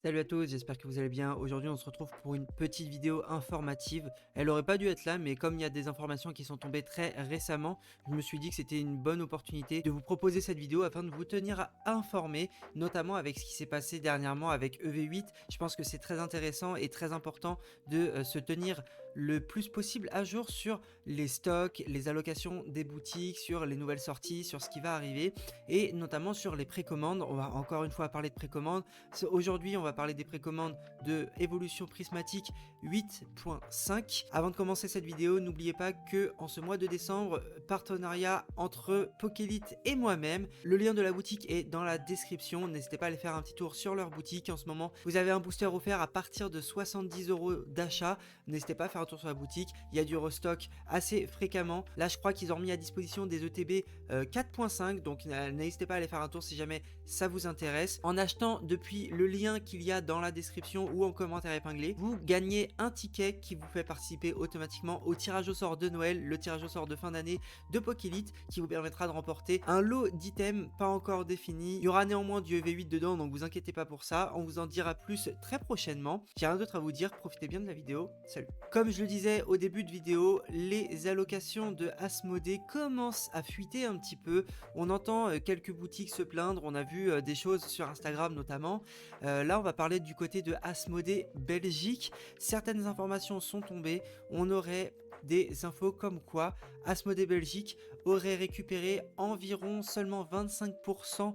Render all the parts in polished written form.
Salut à tous, j'espère que vous allez bien. Aujourd'hui, on se retrouve pour une petite vidéo informative. Elle aurait pas dû être là, mais comme il y a des informations qui sont tombées très récemment, je me suis dit que c'était une bonne opportunité de vous proposer cette vidéo afin de vous tenir informés, notamment avec ce qui s'est passé dernièrement avec EV8. Je pense que c'est très intéressant et très important de se tenir le plus possible à jour sur les stocks, les allocations des boutiques, sur les nouvelles sorties, sur ce qui va arriver et notamment sur les précommandes. On va encore une fois parler de précommandes. Aujourd'hui, on va parler des précommandes de Evolution Prismatique 8.5. Avant de commencer cette vidéo, n'oubliez pas que en ce mois de décembre, partenariat entre Pokélite et moi-même. Le lien de la boutique est dans la description. N'hésitez pas à aller faire un petit tour sur leur boutique. En ce moment, vous avez un booster offert à partir de 70 € d'achat. N'hésitez pas à faire un tour sur la boutique. Il y a du restock assez fréquemment. Là, je crois qu'ils ont remis à disposition des ETB 4.5. Donc, n'hésitez pas à aller faire un tour si jamais ça vous intéresse. En achetant depuis le lien qu'il y a dans la description ou en commentaire épinglé, vous gagnez un ticket qui vous fait participer automatiquement au tirage au sort de Noël, le tirage au sort de fin d'année de Pokélite, qui vous permettra de remporter un lot d'items pas encore défini. Il y aura néanmoins du EV8 dedans, donc vous inquiétez pas pour ça. On vous en dira plus très prochainement. J'ai rien d'autre à vous dire, profitez bien de la vidéo. Salut. Comme je le disais au début de vidéo, les allocations de Asmodée commencent à fuiter un petit peu. On entend quelques boutiques se plaindre, on a vu des choses sur Instagram notamment. Là, on va parler du côté de Asmodée Belgique. Certaines informations sont tombées. On aurait des infos comme quoi Asmodée Belgique aurait récupéré environ seulement 25%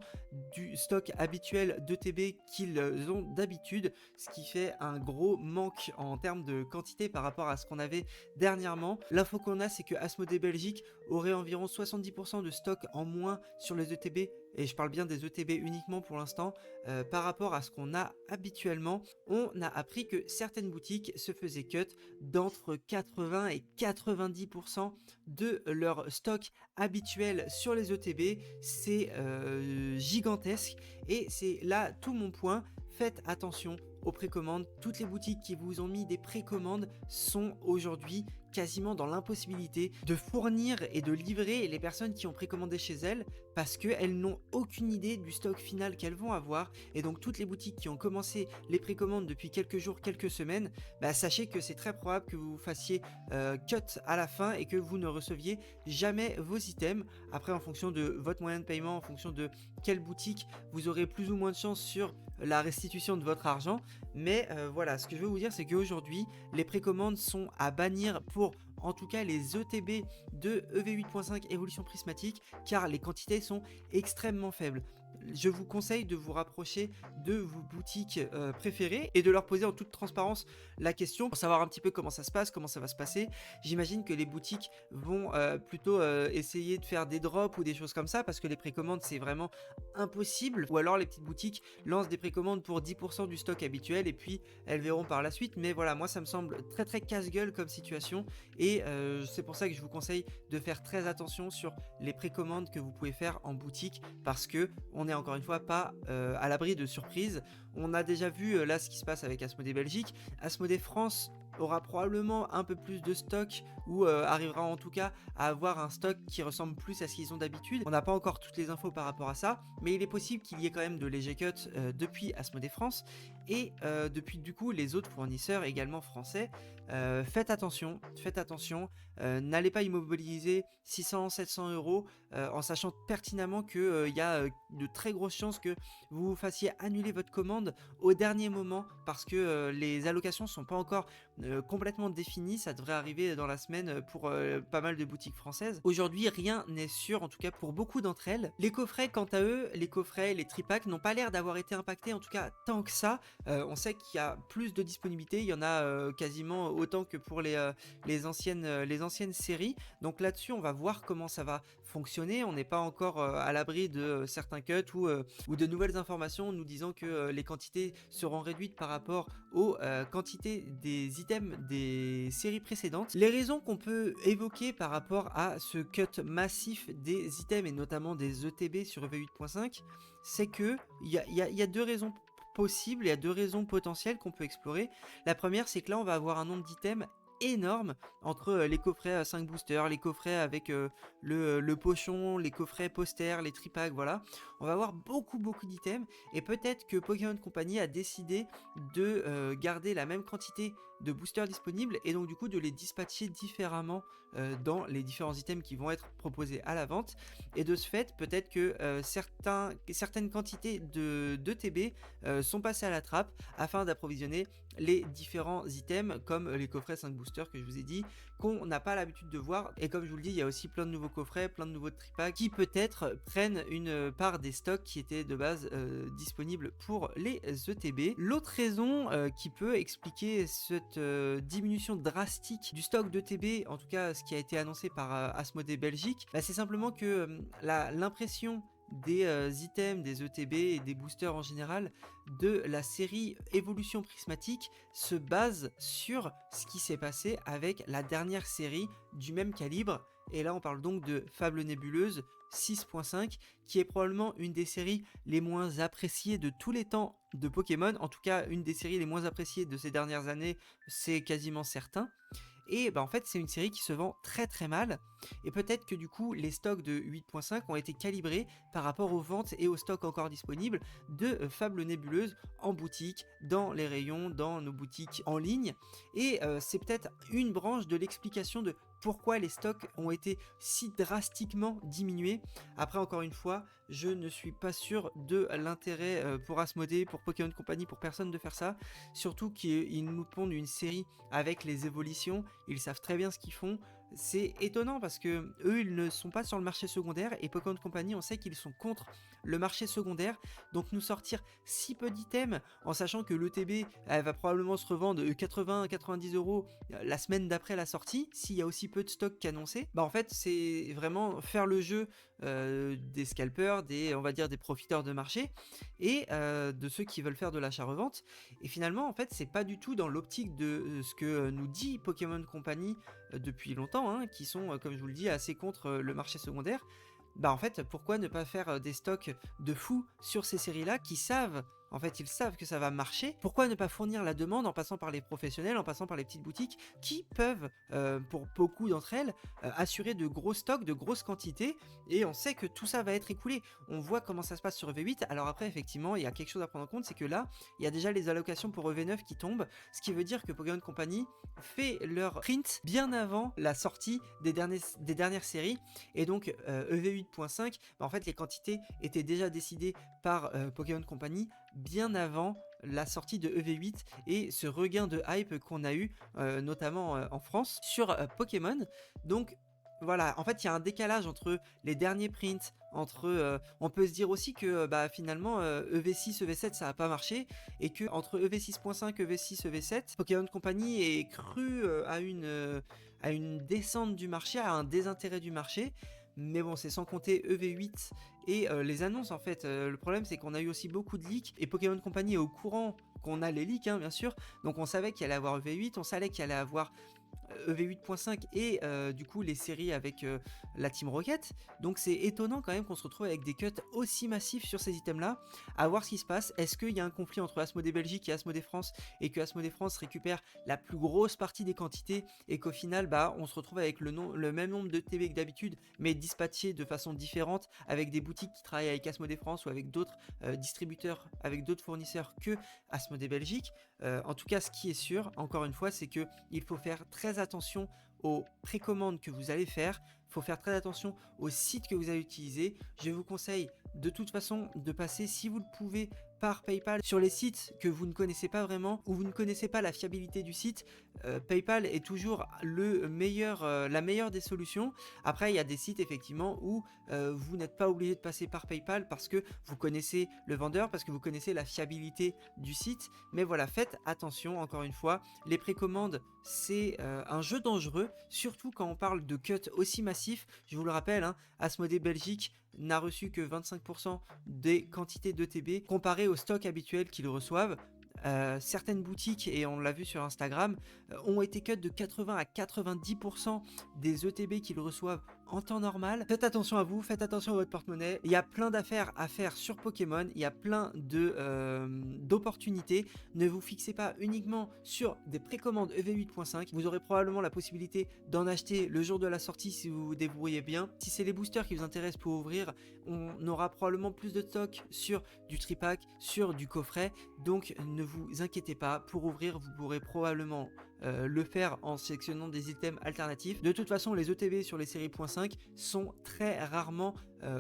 du stock habituel d'ETB qu'ils ont d'habitude, ce qui fait un gros manque en termes de quantité par rapport à ce qu'on avait dernièrement. L'info qu'on a, c'est que Asmodée Belgique aurait environ 70% de stock en moins sur les ETB, et je parle bien des ETB uniquement pour l'instant, par rapport à ce qu'on a habituellement. On a appris que certaines boutiques se faisaient cut d'entre 80 et 90% de leur stock habituel sur les ETB. C'est gigantesque et c'est là tout mon point. Faites attention aux précommandes. Toutes les boutiques qui vous ont mis des précommandes sont aujourd'hui quasiment dans l'impossibilité de fournir et de livrer les personnes qui ont précommandé chez elles parce qu'elles n'ont aucune idée du stock final qu'elles vont avoir. Et donc toutes les boutiques qui ont commencé les précommandes depuis quelques jours, quelques semaines, sachez que c'est très probable que vous vous fassiez cut à la fin et que vous ne receviez jamais vos items. Après, en fonction de votre moyen de paiement, en fonction de quelle boutique, vous aurez plus ou moins de chance sur la restitution de votre argent. Mais voilà, ce que je veux vous dire, c'est qu'aujourd'hui, les précommandes sont à bannir pour en tout cas les ETB de EV8.5 Évolution Prismatique, car les quantités sont extrêmement faibles. Je vous conseille de vous rapprocher de vos boutiques préférées et de leur poser en toute transparence la question pour savoir un petit peu comment ça se passe, comment ça va se passer. J'imagine que les boutiques vont plutôt essayer de faire des drops ou des choses comme ça, parce que les précommandes c'est vraiment impossible, ou alors les petites boutiques lancent des précommandes pour 10% du stock habituel et puis elles verront par la suite. Mais voilà, moi ça me semble très très casse-gueule comme situation et c'est pour ça que je vous conseille de faire très attention sur les précommandes que vous pouvez faire en boutique, parce que on n'est encore une fois pas à l'abri de surprises. On a déjà vu là ce qui se passe avec Asmodée Belgique. Asmodée France aura probablement un peu plus de stock ou arrivera en tout cas à avoir un stock qui ressemble plus à ce qu'ils ont d'habitude. On n'a pas encore toutes les infos par rapport à ça, mais il est possible qu'il y ait quand même de légers cuts depuis Asmodée France et depuis du coup les autres fournisseurs également français. Faites attention, n'allez pas immobiliser 600-700 € en sachant pertinemment qu'il y a de très grosses chances que vous vous fassiez annuler votre commande au dernier moment parce que les allocations sont pas encore complètement définies. Ça devrait arriver dans la semaine pour pas mal de boutiques françaises. Aujourd'hui, rien n'est sûr, en tout cas pour beaucoup d'entre elles. Les coffrets, quant à eux, les coffrets, les tripacks n'ont pas l'air d'avoir été impactés, en tout cas tant que ça. On sait qu'il y a plus de disponibilité, il y en a quasiment autant que pour les anciennes séries. Donc là-dessus, on va voir comment ça va fonctionner. On n'est pas encore à l'abri de certains cuts ou de nouvelles informations nous disant que les quantités seront réduites par rapport aux quantités des items des séries précédentes. Les raisons qu'on peut évoquer par rapport à ce cut massif des items et notamment des ETB sur EV8.5, c'est que il y a deux raisons possibles, il y a deux raisons potentielles qu'on peut explorer. La première, c'est que là on va avoir un nombre d'items énorme entre les coffrets 5 boosters, les coffrets avec le pochon, les coffrets posters, les tripacks, voilà. On va avoir beaucoup d'items et peut-être que Pokémon Company a décidé de garder la même quantité de boosters disponibles et donc du coup de les dispatcher différemment dans les différents items qui vont être proposés à la vente. Et de ce fait, peut-être que certaines quantités de TB sont passées à la trappe afin d'approvisionner les différents items comme les coffrets 5 boosters que je vous ai dit, qu'on n'a pas l'habitude de voir. Et comme je vous le dis, il y a aussi plein de nouveaux coffrets, plein de nouveaux tripacks qui peut-être prennent une part des stocks qui étaient de base disponibles pour les ETB. L'autre raison qui peut expliquer cette diminution drastique du stock d'ETB, en tout cas ce qui a été annoncé par Asmodée Belgique, bah, c'est simplement que l'impression des items, des ETB et des boosters en général de la série Évolution Prismatique se base sur ce qui s'est passé avec la dernière série du même calibre. Et là on parle donc de Fable Nébuleuse 6.5 qui est probablement une des séries les moins appréciées de tous les temps de Pokémon, en tout cas une des séries les moins appréciées de ces dernières années, c'est quasiment certain. Et bah en fait c'est une série qui se vend très mal et peut-être que du coup les stocks de 8.5 ont été calibrés par rapport aux ventes et aux stocks encore disponibles de Fable Nébuleuse en boutique, dans les rayons, dans nos boutiques en ligne. Et c'est peut-être une branche de l'explication de pourquoi les stocks ont été si drastiquement diminués. Après encore une fois, je ne suis pas sûr de l'intérêt pour Asmodée, pour Pokémon Company, pour personne de faire ça. Surtout qu'ils nous pondent une série avec les évolutions, ils savent très bien ce qu'ils font. C'est étonnant parce que eux ils ne sont pas sur le marché secondaire et Pokémon Company on sait qu'ils sont contre le marché secondaire, donc nous sortir si peu d'items en sachant que l'ETB elle va probablement se revendre 80-90 € la semaine d'après la sortie, s'il y a aussi peu de stock qu'annoncé, bah en fait c'est vraiment faire le jeu des scalpers, on va dire des profiteurs de marché et de ceux qui veulent faire de l'achat-revente. Et finalement en fait c'est pas du tout dans l'optique de ce que nous dit Pokémon Company depuis longtemps, hein, qui sont comme je vous le dis assez contre le marché secondaire. Bah en fait pourquoi ne pas faire des stocks de fou sur ces séries là qui savent, en fait ils savent que ça va marcher, pourquoi ne pas fournir la demande en passant par les professionnels, en passant par les petites boutiques qui peuvent pour beaucoup d'entre elles assurer de gros stocks, de grosses quantités, et on sait que tout ça va être écoulé. On voit comment ça se passe sur EV8. Alors après effectivement il y a quelque chose à prendre en compte, c'est que là il y a déjà les allocations pour EV9 qui tombent, ce qui veut dire que Pokémon Company fait leur print bien avant la sortie des dernières séries, et donc EV8.5, bah en fait les quantités étaient déjà décidées par Pokémon Company bien avant la sortie de EV8 et ce regain de hype qu'on a eu notamment en France sur Pokémon. Donc voilà, en fait il y a un décalage entre les derniers prints, entre on peut se dire aussi que bah finalement EV6, EV7 ça a pas marché, et que entre EV6.5, EV6, EV7, Pokémon Company est cru à une descente du marché, à un désintérêt du marché. Mais bon, c'est sans compter EV8 et les annonces en fait. Le problème c'est qu'on a eu aussi beaucoup de leaks et Pokémon Company est au courant qu'on a les leaks, hein, bien sûr. Donc on savait qu'il allait avoir EV8, on savait qu'il allait avoir EV8.5 et du coup les séries avec la Team Rocket. Donc c'est étonnant quand même qu'on se retrouve avec des cuts aussi massifs sur ces items là. À voir ce qui se passe. Est-ce qu'il y a un conflit entre Asmodée Belgique et Asmodée France et que Asmodée France récupère la plus grosse partie des quantités et qu'au final bah on se retrouve avec le même nombre de TB que d'habitude mais dispatché de façon différente avec des boutiques qui travaillent avec Asmodée France ou avec d'autres distributeurs, avec d'autres fournisseurs que Asmodée Belgique. En tout cas ce qui est sûr encore une fois c'est que il faut faire très attention aux précommandes que vous allez faire, il faut faire très attention aux sites que vous allez utiliser. Je vous conseille de toute façon de passer, si vous le pouvez, par PayPal sur les sites que vous ne connaissez pas vraiment ou vous ne connaissez pas la fiabilité du site. PayPal est toujours la meilleure des solutions. Après il y a des sites effectivement où vous n'êtes pas obligé de passer par PayPal parce que vous connaissez le vendeur, parce que vous connaissez la fiabilité du site. Mais voilà, faites attention encore une fois, les précommandes c'est un jeu dangereux, surtout quand on parle de cuts aussi massifs. Je vous le rappelle, hein, Asmodée Belgique n'a reçu que 25% des quantités d'ETB comparé au stock habituel qu'ils reçoivent. Certaines boutiques, et on l'a vu sur Instagram, ont été cut de 80 à 90% des ETB qu'ils reçoivent en temps normal. Faites attention à vous, faites attention à votre porte-monnaie. Il y a plein d'affaires à faire sur Pokémon, il y a plein d'opportunités. Ne vous fixez pas uniquement sur des précommandes EV8.5. Vous aurez probablement la possibilité d'en acheter le jour de la sortie si vous vous débrouillez bien. Si c'est les boosters qui vous intéressent pour ouvrir, on aura probablement plus de stock sur du tripack, sur du coffret. Donc ne vous inquiétez pas, pour ouvrir, vous pourrez probablement le faire en sélectionnant des items alternatifs. De toute façon, les ETB sur les séries .5 sont très rarement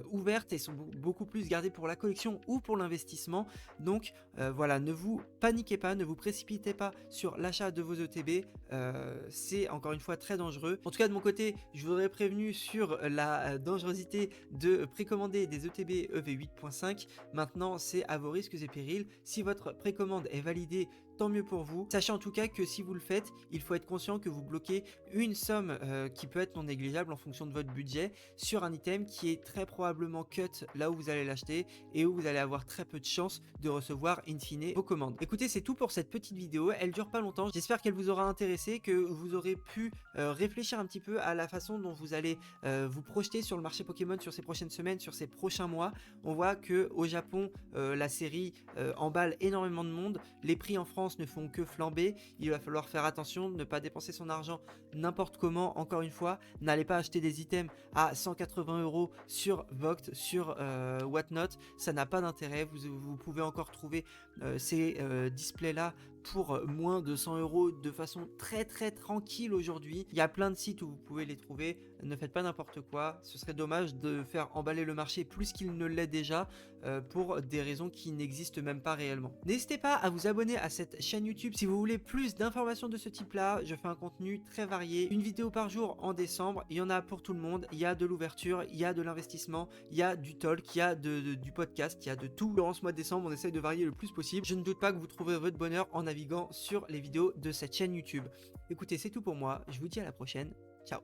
ouvertes et sont beaucoup plus gardées pour la collection ou pour l'investissement. Donc voilà, ne vous paniquez pas, ne vous précipitez pas sur l'achat de vos ETB, c'est encore une fois très dangereux. En tout cas de mon côté, je vous aurais prévenu sur la dangerosité de précommander des ETB EV8.5. Maintenant, c'est à vos risques et périls. Si votre précommande est validée, tant mieux pour vous. Sachez en tout cas que si vous le faites, il faut être conscient que vous bloquez une somme qui peut être non négligeable en fonction de votre budget sur un item qui est très probablement cut là où vous allez l'acheter et où vous allez avoir très peu de chances de recevoir in fine vos commandes. Écoutez, c'est tout pour cette petite vidéo. Elle dure pas longtemps. J'espère qu'elle vous aura intéressé, que vous aurez pu réfléchir un petit peu à la façon dont vous allez vous projeter sur le marché Pokémon sur ces prochaines semaines, sur ces prochains mois. On voit que au Japon, la série emballe énormément de monde. Les prix en France ne font que flamber, il va falloir faire attention, ne pas dépenser son argent n'importe comment. Encore une fois, n'allez pas acheter des items à 180 € sur Vogt, sur Whatnot, ça n'a pas d'intérêt. Vous pouvez encore trouver ces displays là pour moins de 100 € de façon très tranquille aujourd'hui. Il y a plein de sites où vous pouvez les trouver, ne faites pas n'importe quoi, ce serait dommage de faire emballer le marché plus qu'il ne l'est déjà pour des raisons qui n'existent même pas réellement. N'hésitez pas à vous abonner à cette chaîne YouTube si vous voulez plus d'informations de ce type là. Je fais un contenu très varié, une vidéo par jour en décembre, il y en a pour tout le monde, il y a de l'ouverture, il y a de l'investissement, il y a du talk, il y a du podcast, il y a de tout. Durant ce mois de décembre, on essaye de varier le plus possible. Je ne doute pas que vous trouverez votre bonheur en naviguant sur les vidéos de cette chaîne YouTube. Écoutez, c'est tout pour moi, je vous dis à la prochaine, ciao.